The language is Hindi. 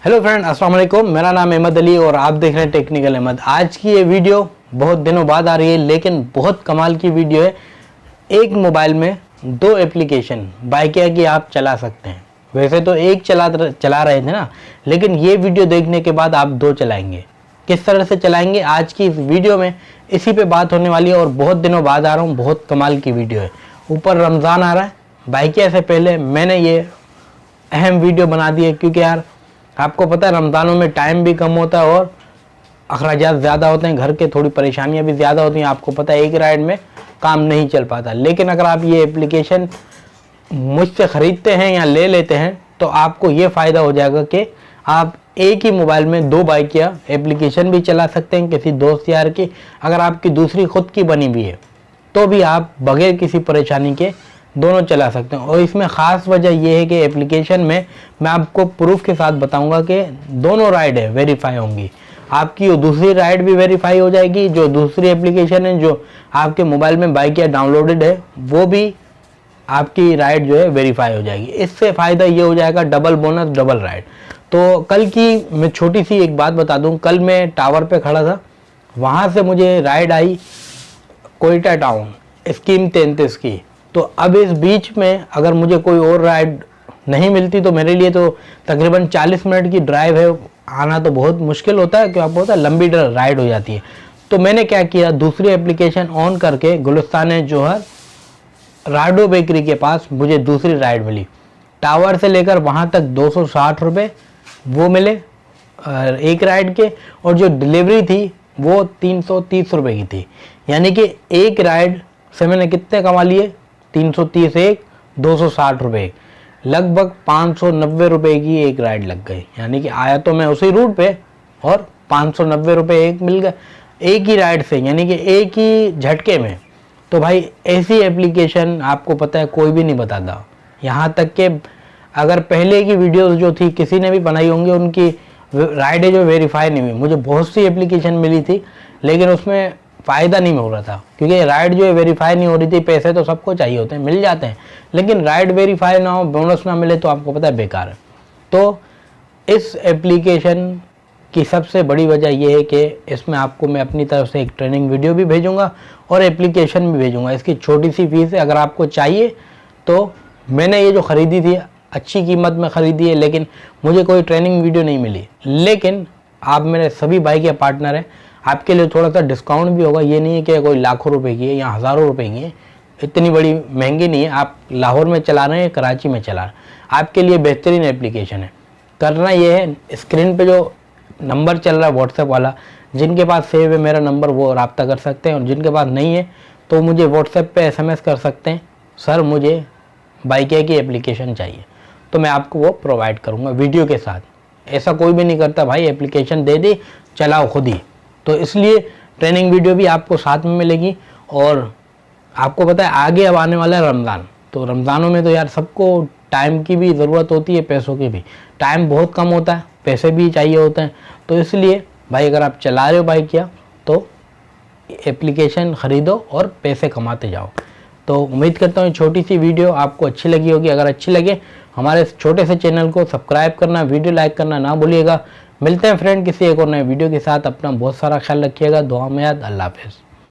हेलो फ्रेंड, अस्सलाम वालेकुम। मेरा नाम अहमद अली और आप देख रहे हैं टेक्निकल अहमद। आज की ये वीडियो बहुत दिनों बाद आ रही है, लेकिन बहुत कमाल की वीडियो है। एक मोबाइल में दो एप्लीकेशन बाइकिया की आप चला सकते हैं। वैसे तो एक चला रहे थे ना, लेकिन ये वीडियो देखने के बाद आप दो चलाएंगे। किस तरह से चलाएंगे आज की इस वीडियो में इसी पे बात होने वाली है। और बहुत दिनों बाद आ रहा हूँ, बहुत कमाल की वीडियो है। ऊपर रमज़ान आ रहा है, बाइकिया से पहले मैंने ये अहम वीडियो बना दी है, क्योंकि यार आपको पता है रमज़ानों में टाइम भी कम होता है और अखराजात ज़्यादा होते हैं, घर के थोड़ी परेशानियां भी ज़्यादा होती हैं। आपको पता है एक राइड में काम नहीं चल पाता। लेकिन अगर आप ये एप्लीकेशन मुझसे ख़रीदते हैं या ले लेते हैं तो आपको ये फ़ायदा हो जाएगा कि आप एक ही मोबाइल में दो बाइक या एप्लीकेशन भी चला सकते हैं किसी दोस्त यार की। अगर आपकी दूसरी खुद की बनी हुई है तो भी आप बगैर किसी परेशानी के दोनों चला सकते हैं। और इसमें ख़ास वजह यह है कि एप्लीकेशन में मैं आपको प्रूफ के साथ बताऊंगा कि दोनों राइड है वेरीफाई होंगी। आपकी वो दूसरी राइड भी वेरीफाई हो जाएगी, जो दूसरी एप्लीकेशन है जो आपके मोबाइल में बाइकिया डाउनलोडेड है वो भी आपकी राइड जो है वेरीफाई हो जाएगी। इससे फ़ायदा ये हो जाएगा डबल बोनस डबल राइड। तो कल की मैं छोटी सी एक बात बता दूँ। कल मैं टावर पे खड़ा था, वहाँ से मुझे राइड आई कोयटा टाउन स्कीम 33 की। तो अब इस बीच में अगर मुझे कोई और राइड नहीं मिलती तो मेरे लिए तो तकरीबन 40 मिनट की ड्राइव है, आना तो बहुत मुश्किल होता है, क्योंकि आपको पता है लंबी राइड हो जाती है। तो मैंने क्या किया, दूसरी एप्लीकेशन ऑन करके गुलिस्तान जोहर राडो बेकरी के पास मुझे दूसरी राइड मिली। टावर से लेकर वहाँ तक 260 रुपये वो मिले एक राइड के, और जो डिलीवरी थी वो 330 रुपये की थी। यानी कि एक राइड से मैंने कितने कमा लिए, 330 एक, 260 रुपये, लगभग 590 रुपये की एक राइड लग गई। यानी कि आया तो मैं उसी रूट पे और 590 रुपये एक मिल गए एक ही राइड से, यानी कि एक ही झटके में। तो भाई ऐसी एप्लीकेशन आपको पता है कोई भी नहीं बताता। यहाँ तक कि अगर पहले की वीडियोस जो थी किसी ने भी बनाई होंगी, उनकी राइडें जो वेरीफाई नहीं हुई। मुझे बहुत सी एप्लीकेशन मिली थी लेकिन उसमें फ़ायदा नहीं हो रहा था, क्योंकि राइड जो है वेरीफाई नहीं हो रही थी। पैसे तो सबको चाहिए होते हैं, मिल जाते हैं, लेकिन राइड वेरीफाई ना हो, बोनस ना मिले तो आपको पता है बेकार है। तो इस एप्लीकेशन की सबसे बड़ी वजह यह है कि इसमें आपको मैं अपनी तरफ से एक ट्रेनिंग वीडियो भी भेजूंगा और एप्लीकेशन भी भेजूंगा। इसकी छोटी सी फीस है, अगर आपको चाहिए तो। मैंने ये जो ख़रीदी थी अच्छी कीमत में ख़रीदी है, लेकिन मुझे कोई ट्रेनिंग वीडियो नहीं मिली। लेकिन आप मेरे सभी बाइक या पार्टनर हैं, आपके लिए थोड़ा सा डिस्काउंट भी होगा। ये नहीं है कि कोई लाखों रुपए की है या हज़ारों रुपए की है, इतनी बड़ी महंगी नहीं है। आप लाहौर में चला रहे हैं, कराची में चला रहे हैं, आपके लिए बेहतरीन एप्लीकेशन है। करना ये है, स्क्रीन पे जो नंबर चल रहा है व्हाट्सएप वाला, जिनके पास सेव है मेरा नंबर वो रब्ता कर सकते हैं, और जिनके पास नहीं है तो मुझे व्हाट्सएप पे SMS कर सकते हैं, सर मुझे बाइकिया की एप्लीकेशन चाहिए, तो मैं आपको वो प्रोवाइड करूँगा वीडियो के साथ। ऐसा कोई भी नहीं करता भाई, एप्लीकेशन दे दी चलाओ खुद ही। तो इसलिए ट्रेनिंग वीडियो भी आपको साथ में मिलेगी। और आपको पता है आगे अब आने वाला है रमज़ान, तो रमज़ानों में तो यार सबको टाइम की भी ज़रूरत होती है, पैसों की भी। टाइम बहुत कम होता है, पैसे भी चाहिए होते हैं। तो इसलिए भाई अगर आप चला रहे हो बाइकिया तो एप्लीकेशन ख़रीदो और पैसे कमाते जाओ। तो उम्मीद करता हूँ छोटी सी वीडियो आपको अच्छी लगी होगी। अगर अच्छी लगे हमारे छोटे से चैनल को सब्सक्राइब करना, वीडियो लाइक करना ना भूलिएगा। मिलते हैं फ्रेंड किसी एक और नए वीडियो के साथ। अपना बहुत सारा ख्याल रखिएगा, दुआ में याद। अल्लाह हाफ़िज़।